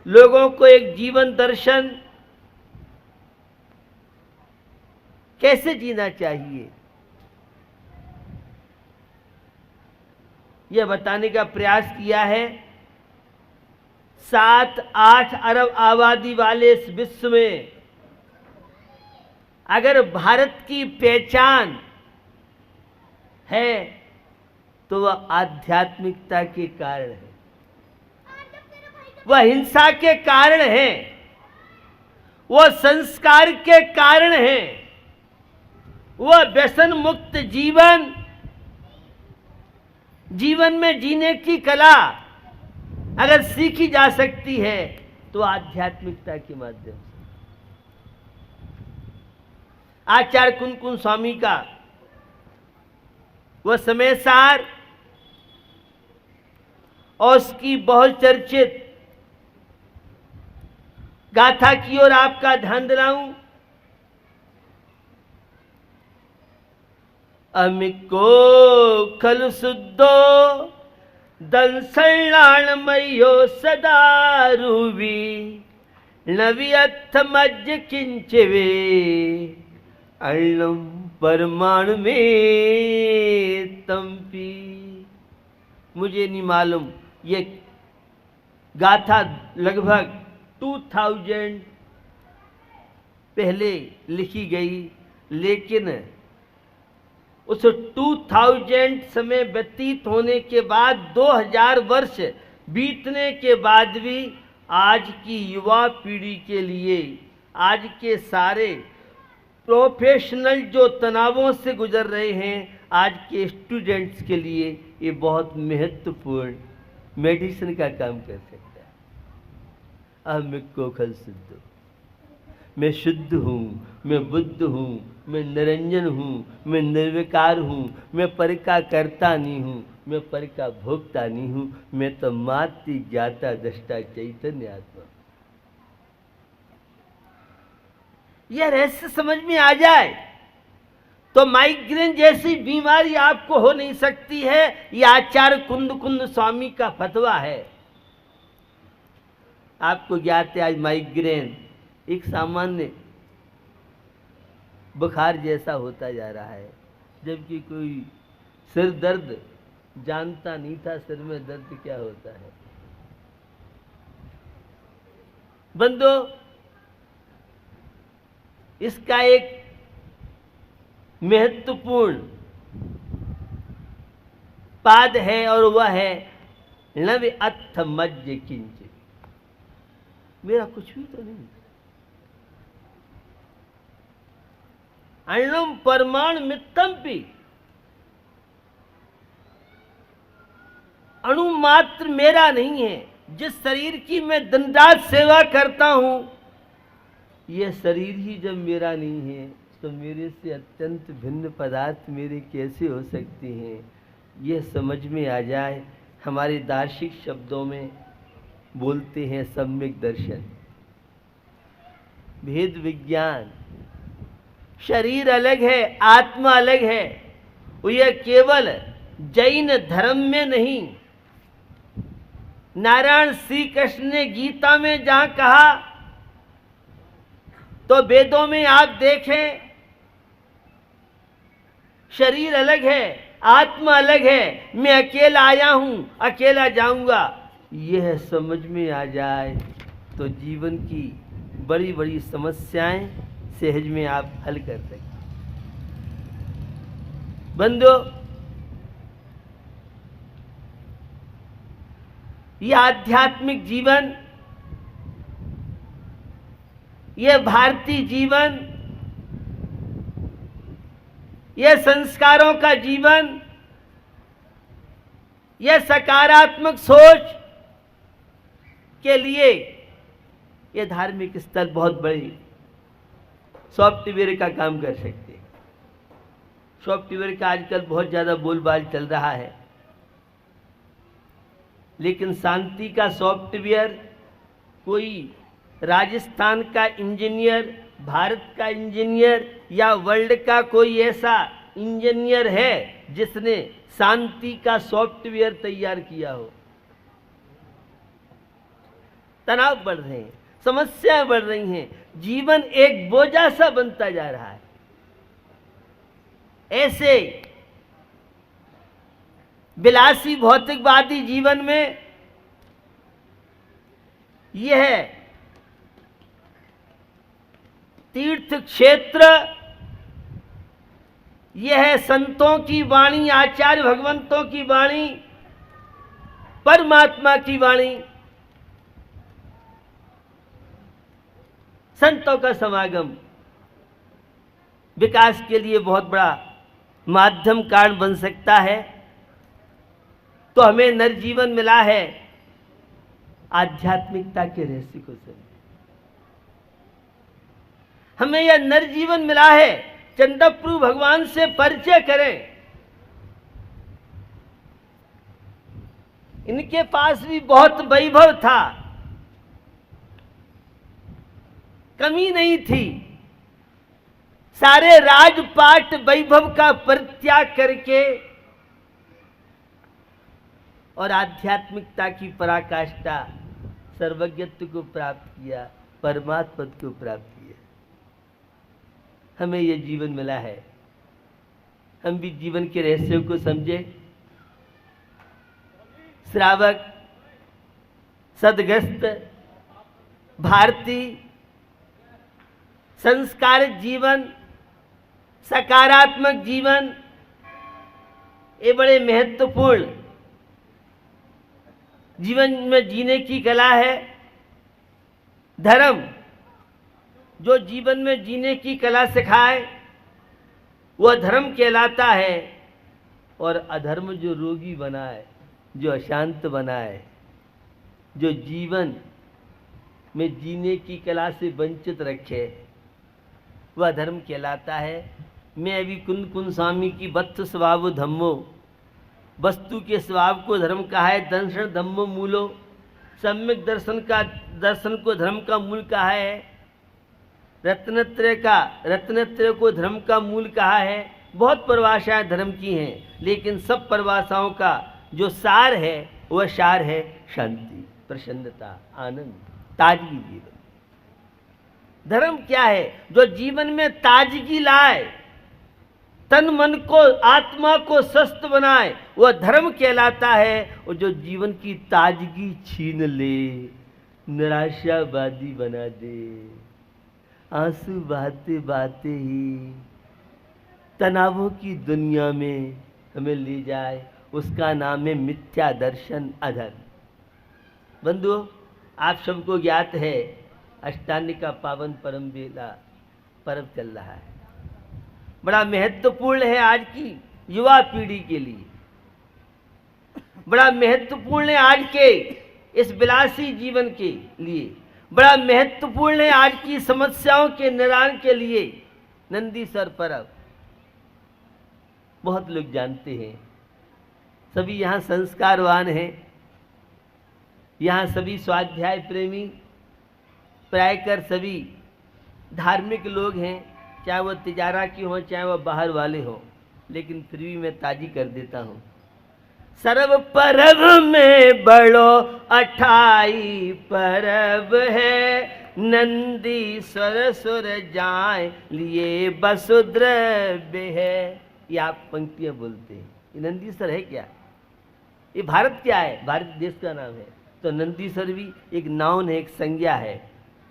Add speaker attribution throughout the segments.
Speaker 1: लोगों को एक जीवन दर्शन कैसे जीना चाहिए, यह बताने का प्रयास किया है। 7-8 अरब आबादी वाले इस विश्व में अगर भारत की पहचान है तो वह आध्यात्मिकता के कारण है, वह हिंसा के कारण है, वह संस्कार के कारण है, वह व्यसन मुक्त जीवन में जीने की कला अगर सीखी जा सकती है तो आध्यात्मिकता के माध्यम से। आचार्य कुन स्वामी का वह समय सार और उसकी बहुत चर्चित गाथा की ओर आपका ध्यान दिलाऊं। अमिको खल शुद्धो दंसणाणमयो सदा रूवी नवियथ मज्ज किंचवे अण्णम परमाणु में तंपी। मुझे नहीं मालूम, ये गाथा लगभग 2000 पहले लिखी गई, लेकिन उस 2000 समय व्यतीत होने के बाद 2000 वर्ष बीतने के बाद भी आज की युवा पीढ़ी के लिए, आज के सारे प्रोफेशनल जो तनावों से गुजर रहे हैं, आज के स्टूडेंट्स के लिए ये बहुत महत्वपूर्ण मेडिसिन का काम कर सकता है। अहमिको खल शुद्ध, मैं शुद्ध हूँ, मैं बुद्ध हूँ, मैं निरंजन हूँ, मैं निर्विकार हूँ, मैं पर का कर्ता नहीं हूँ, मैं पर का भोक्ता नहीं हूँ, मैं तो मात्र ज्ञाता दृष्टा चैतन्य आत्मा। यह रहस्य समझ में आ जाए तो माइग्रेन जैसी बीमारी आपको हो नहीं सकती है। यह आचार्य कुंद स्वामी का फतवा है। आपको ज्ञात है आज माइग्रेन एक सामान्य बुखार जैसा होता जा रहा है, जबकि कोई सिर दर्द जानता नहीं था सिर में दर्द क्या होता है। बंदो, इसका एक महत्वपूर्ण पाद है और वह है नव अथ मज्ज किंच। मेरा कुछ भी तो नहीं, अण्णम परमाणु मित्तम्पि, अणु मात्र मेरा नहीं है। जिस शरीर की मैं दिन रात सेवा करता हूं, यह शरीर ही जब मेरा नहीं है तो मेरे से अत्यंत भिन्न पदार्थ मेरे कैसे हो सकते हैं। यह समझ में आ जाए, हमारे दार्शनिक शब्दों में बोलते हैं सम्यक दर्शन, भेद विज्ञान। शरीर अलग है, आत्मा अलग है। यह केवल जैन धर्म में नहीं, नारायण श्री कृष्ण ने गीता में जहां कहा तो वेदों में आप देखें, शरीर अलग है, आत्मा अलग है, मैं अकेला आया हूं, अकेला जाऊंगा। यह समझ में आ जाए तो जीवन की बड़ी बड़ी समस्याएं सहज में आप हल कर सकते। बंदो, यह आध्यात्मिक जीवन, यह भारतीय जीवन, यह संस्कारों का जीवन, यह सकारात्मक सोच के लिए यह धार्मिक स्थल बहुत बड़ी सॉफ्टवेयर का काम कर सकते हैं। सॉफ्टवेयर का आजकल बहुत ज़्यादा बोलबाल चल रहा है, लेकिन शांति का सॉफ्टवेयर कोई राजस्थान का इंजीनियर, भारत का इंजीनियर या वर्ल्ड का कोई ऐसा इंजीनियर है जिसने शांति का सॉफ्टवेयर तैयार किया हो? तनाव बढ़ रहे हैं, समस्याएं बढ़ रही हैं, जीवन एक बोझा सा बनता जा रहा है। ऐसे विलासी भौतिकवादी जीवन में यह तीर्थ क्षेत्र, यह संतों की वाणी, आचार्य भगवंतों की वाणी, परमात्मा की वाणी, संतों का समागम विकास के लिए बहुत बड़ा माध्यम कारण बन सकता है। तो हमें नरजीवन मिला है आध्यात्मिकता के रहस्य को समझें। हमें यह नरजीवन मिला है, चंद्रप्रभु भगवान से परिचय करें। इनके पास भी बहुत वैभव था, कमी नहीं थी। सारे राजपाट वैभव का परित्याग करके और आध्यात्मिकता की पराकाष्ठा, सर्वज्ञत्व को प्राप्त किया, परमात्मा को प्राप्त किया। हमें यह जीवन मिला है, हम भी जीवन के रहस्यों को समझे। श्रावक, सदग्रस्त, भारतीय, संस्कारित जीवन, सकारात्मक जीवन, ये बड़े महत्वपूर्ण जीवन में जीने की कला है। धर्म जो जीवन में जीने की कला सिखाए वह धर्म कहलाता है, और अधर्म जो रोगी बनाए, जो अशांत बनाए, जो जीवन में जीने की कला से वंचित रखे, वह धर्म कहलाता है। मैं अभी कुंद कुंद स्वामी की वत्स स्वभाव धम्मो, वस्तु के स्वभाव को धर्म कहा है। दर्शन धम्मो मूलो, सम्यक दर्शन को धर्म का मूल कहा है। रत्नत्रय को धर्म का मूल कहा है। बहुत परिभाषाएं धर्म की हैं, लेकिन सब परिभाषाओं का जो सार है वह सार है शांति, प्रसन्नता, आनंद, ताजगी जीवन। धर्म क्या है? जो जीवन में ताजगी लाए, तन मन को, आत्मा को स्वस्थ बनाए, वह धर्म कहलाता है। और जो जीवन की ताजगी छीन ले, निराशावादी बना दे, आंसू बहाते बहाते ही तनावों की दुनिया में हमें ले जाए, उसका नाम है मिथ्या दर्शन, अधर्म। बंधुओं, आप सबको ज्ञात है अष्टांगी का पावन परम बेला पर्व चल रहा है। बड़ा महत्वपूर्ण है आज की युवा पीढ़ी के लिए, बड़ा महत्वपूर्ण है आज के इस विलासी जीवन के लिए, बड़ा महत्वपूर्ण है आज की समस्याओं के निवारण के लिए। नंदीसर पर्व बहुत लोग जानते हैं, सभी यहाँ संस्कारवान हैं, यहाँ सभी स्वाध्याय प्रेमी, प्रायकर सभी धार्मिक लोग हैं, चाहे वह तिजारा की हो, चाहे वह बाहर वाले हों, लेकिन फिर भी मैं ताजी कर देता हूँ। सर्व परब में बड़ो 28 परब है, नंदीश्वर सुर जाए लिए वसुद्रव्य है। ये आप पंक्तियां बोलते हैं, ये नंदीश्वर है क्या? ये भारत क्या है? भारत देश का नाम है। तो नंदीश्वर भी एक नाउन है, एक संज्ञा है,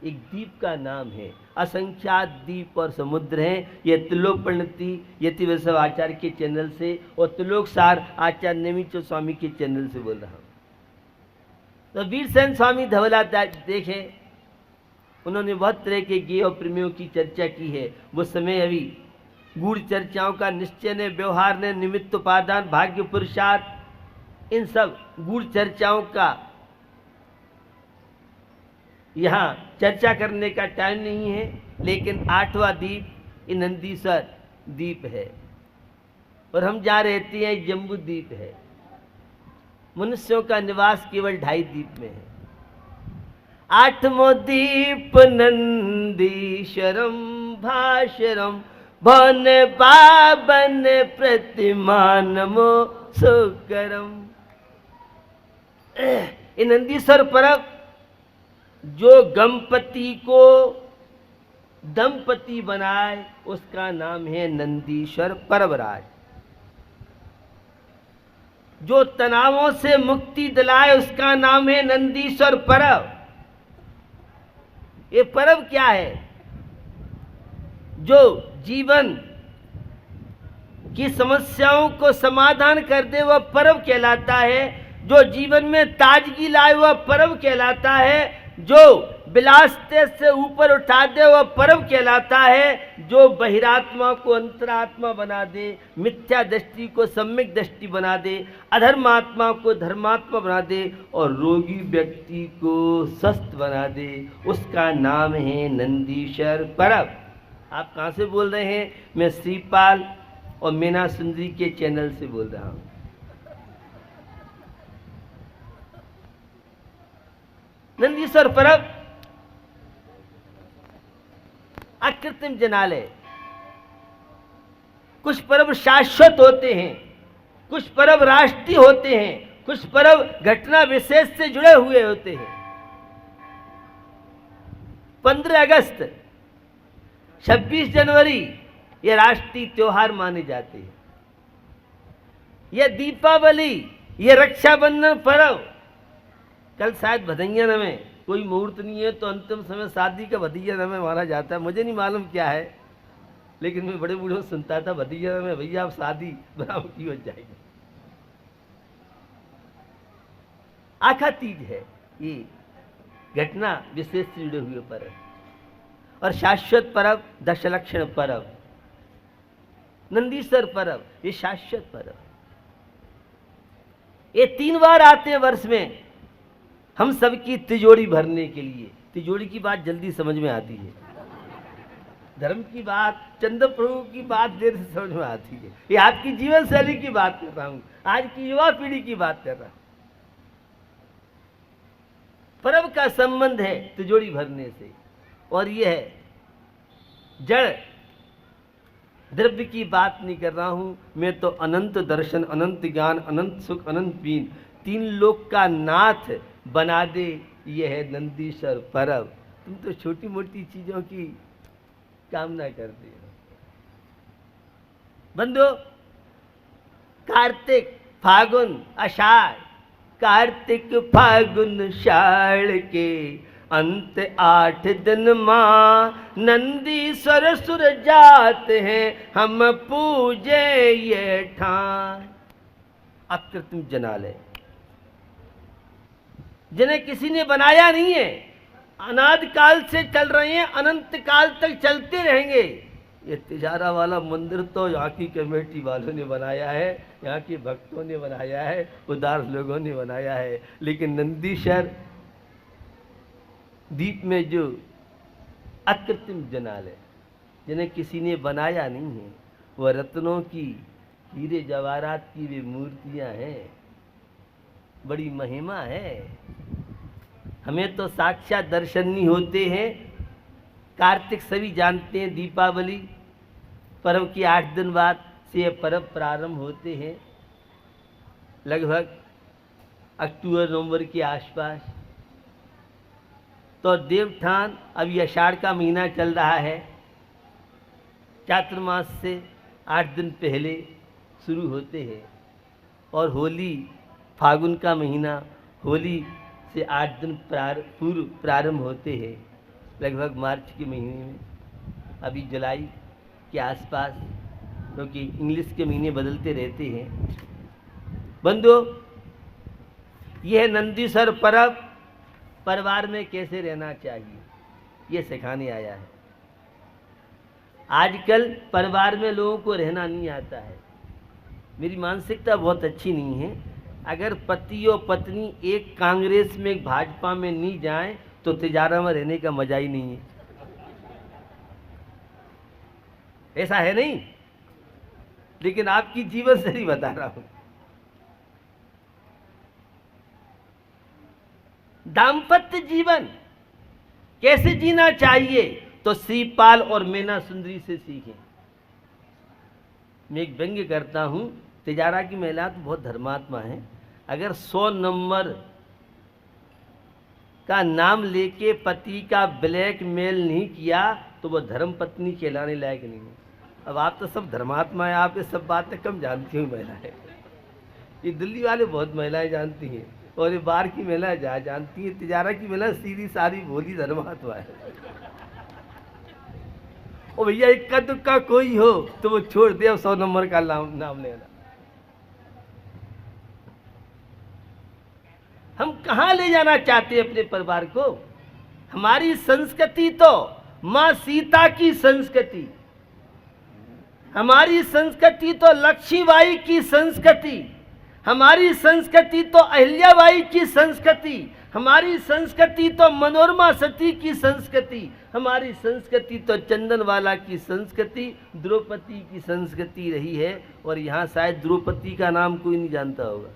Speaker 1: एक द्वीप का नाम है। असंख्यात द्वीप और समुद्र हैं। ये त्रिलोक प्रणति यति वैष्णव आचार्य के चैनल से और त्रिलोक सार आचार्य नेमिचंद स्वामी के चैनल से बोल रहा हूँ। तो वीरसेन स्वामी धवला देखें, उन्होंने बहुत तरह के गेय और प्रेमियों की चर्चा की है। वो समय अभी गूढ़ चर्चाओं का निश्चय ने, व्यवहार ने, निमित्त उपादान, भाग्य पुरुषार्थ, इन सब गूढ़ चर्चाओं का यहाँ चर्चा करने का टाइम नहीं है। लेकिन 8वां द्वीप ये नंदीश्वर द्वीप है, और हम जहाँ रहते हैं जम्बू द्वीप है। मनुष्यों का निवास केवल 2.5 द्वीप में है। 8वां द्वीप नंदीश्वरम भास्वरम भवन पावन प्रतिमान मो सुकरम। ये नंदीश्वर पर्व जो गणपति को दंपति बनाए उसका नाम है नंदीश्वर पर्वराज। जो तनावों से मुक्ति दिलाए उसका नाम है नंदीश्वर पर्व। ये पर्व क्या है? जो जीवन की समस्याओं को समाधान कर दे वह पर्व कहलाता है। जो जीवन में ताजगी लाए वह पर्व कहलाता है। जो विलासते से ऊपर उठा दे वह पर्व कहलाता है। जो बहिरात्मा को अंतरात्मा बना दे, मिथ्या दृष्टि को सम्यक दृष्टि बना दे, अधर्मात्मा को धर्मात्मा बना दे और रोगी व्यक्ति को स्वस्थ बना दे, उसका नाम है नंदीश्वर पर्व। आप कहाँ से बोल रहे हैं? मैं श्रीपाल और मीना सुंदरी के चैनल से बोल रहा हूँ। नंदीश्वर पर्व अकृत्रिम जनालय। कुछ पर्व शाश्वत होते हैं, कुछ पर्व राष्ट्रीय होते हैं, कुछ पर्व घटना विशेष से जुड़े हुए होते हैं। 15 अगस्त, 26 जनवरी ये राष्ट्रीय त्योहार माने जाते हैं। ये दीपावली, ये रक्षाबंधन पर्व। कल शायद भदैया में कोई मुहूर्त नहीं है तो अंतिम समय शादी का भदैया में माना जाता है। मुझे नहीं मालूम क्या है, लेकिन मैं बड़े बूढ़ों सुनता था भदैया में भैया अब शादी बराबर की हो जाएगी। आखा तीज है ये घटना विशेष से जुड़े हुए पर्व। और शाश्वत पर्व दशलक्षण पर्व, नंदीश्वर पर्व ये शाश्वत पर्व। ये 3 बार आते हैं वर्ष में हम सबकी तिजोरी भरने के लिए। तिजोरी की बात जल्दी समझ में आती है, धर्म की बात, चंद्र प्रभु की बात देर से समझ में आती है। ये आपकी जीवन शैली की बात कर रहा हूं, आज की युवा पीढ़ी की बात कर रहा हूं। पर्व का संबंध है तिजोरी भरने से, और यह है जड़ द्रव्य की बात नहीं कर रहा हूं मैं, तो अनंत दर्शन, अनंत ज्ञान, अनंत सुख, अनंत बीन, 3 लोक का नाथ बना दे, यह है नंदीश्वर पर्व। तुम तो छोटी मोटी चीजों की कामना करते हो। बंधु, कार्तिक फागुन आषाढ़, कार्तिक फागुन शाढ़ के अंत 8 दिन माँ नंदीश्वर सुर जाते हैं हम पूजे ये ठान। अकृत्रिम जनालय जिन्हें किसी ने बनाया नहीं है, अनादि काल से चल रहे हैं, अनंत काल तक चलते रहेंगे। ये तिजारा वाला मंदिर तो यहाँ की कमेटी वालों ने बनाया है, यहाँ के भक्तों ने बनाया है, उदार लोगों ने बनाया है। लेकिन नंदीश्वर द्वीप में जो अकृत्रिम जनालय जिन्हें किसी ने बनाया नहीं है, वह रत्नों की, हीरे जवाहरात की वे मूर्तियाँ हैं। बड़ी महिमा है। हमें तो साक्षात दर्शन नहीं होते हैं। कार्तिक सभी जानते हैं, दीपावली पर्व के 8 दिन बाद से ये पर्व प्रारंभ होते हैं, लगभग अक्टूबर नवंबर के आसपास। तो देवठान अभी आषाढ़ का महीना चल रहा है, चातुर्मास से 8 दिन पहले शुरू होते हैं, और होली फागुन का महीना, होली से 8 दिन पूर्व प्रारंभ होते हैं, लगभग मार्च के महीने में, अभी जुलाई के आसपास, क्योंकि इंग्लिश के महीने बदलते रहते हैं। बंधुओं, यह नंदीश्वर पर्व परिवार में कैसे रहना चाहिए ये सिखाने आया है। आजकल परिवार में लोगों को रहना नहीं आता है। मेरी मानसिकता बहुत अच्छी नहीं है। अगर पति और पत्नी एक कांग्रेस में एक भाजपा में नहीं जाएं तो तिजारा में रहने का मजा ही नहीं है। ऐसा है नहीं, लेकिन आपकी जीवन शैली बता रहा हूं। दाम्पत्य जीवन कैसे जीना चाहिए तो श्रीपाल और मीना सुंदरी से सीखें। मैं एक व्यंग्य करता हूँ, तिजारा की महिला तो बहुत धर्मात्मा है, अगर 100 नंबर का नाम लेके पति का ब्लैकमेल नहीं किया तो वो धर्म पत्नी कहलाने लायक नहीं है। अब आप तो सब धर्मात्मा है, आप ये सब बातें कम जानती हो महिलाएं। ये दिल्ली वाले बहुत महिलाएं जानती हैं और ये बाहर की महिलाएं जानती हैं। तिजारा की महिला सीधी सारी भोली धर्मात्मा है। ओ भैया इक्का दुक्का कोई हो तो वो छोड़ दे, 100 नंबर का नाम लेना। हम कहाँ ले जाना चाहते हैं अपने परिवार को? हमारी संस्कृति तो माँ सीता की संस्कृति, हमारी संस्कृति तो लक्ष्मीबाई की संस्कृति, हमारी संस्कृति तो अहिल्याबाई की संस्कृति, हमारी संस्कृति तो मनोरमा सती की संस्कृति, हमारी संस्कृति तो चंदनवाला की संस्कृति, द्रौपदी की संस्कृति रही है। और यहाँ शायद द्रौपदी का नाम कोई नहीं जानता होगा।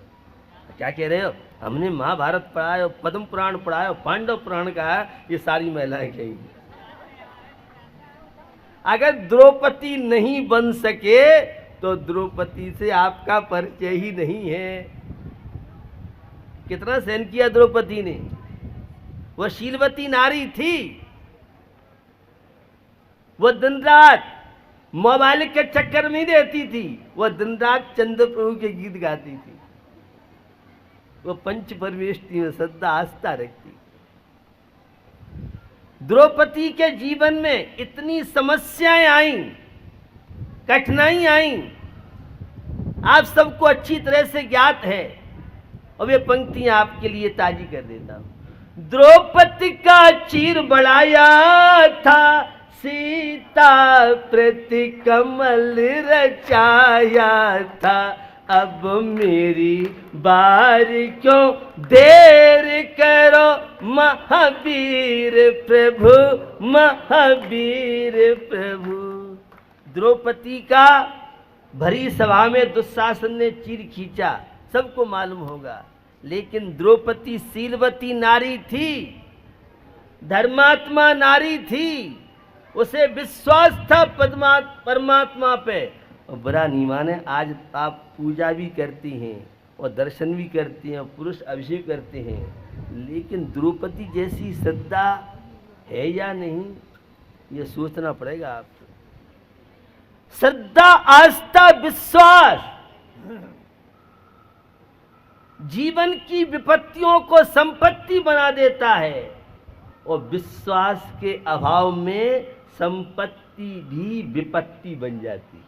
Speaker 1: क्या कह रहे हो? हमने महाभारत पढ़ा है, पद्म पुराण पढ़ा है, पांडव पुराण का है, ये सारी महिलाएं कहेंगी। अगर द्रौपदी नहीं बन सके तो द्रौपदी से आपका परिचय ही नहीं है। कितना सहन किया द्रौपदी ने, वह शीलवती नारी थी। वह दिन रात मोबाइल के चक्कर में रहती थी, वह दिन रात चंद्र प्रभु के गीत गाती थी, वो पंच परमेष्टि में श्रद्धा आस्था रखती। द्रौपदी के जीवन में इतनी समस्याएं आईं, कठिनाई आईं, आप सबको अच्छी तरह से ज्ञात है। और ये पंक्तियां आपके लिए ताजी कर देता हूं। द्रौपदी का चीर बढ़ाया था, सीता प्रति कमल रचाया था, अब मेरी बार क्यों देर करो महावीर प्रभु, महावीर प्रभु। द्रौपदी का भरी सभा में दुशासन ने चीर खींचा, सबको मालूम होगा, लेकिन द्रौपदी शीलवती नारी थी, धर्मात्मा नारी थी, उसे विश्वास था परमात्मा पे। और बुरा नहीं माने, आज आप पूजा भी करती हैं और दर्शन भी करती हैं, पुरुष अभिषेक करते हैं, लेकिन द्रौपदी जैसी श्रद्धा है या नहीं, ये सोचना पड़ेगा आपको। श्रद्धा, आस्था, विश्वास जीवन की विपत्तियों को संपत्ति बना देता है, और विश्वास के अभाव में संपत्ति भी विपत्ति बन जाती है।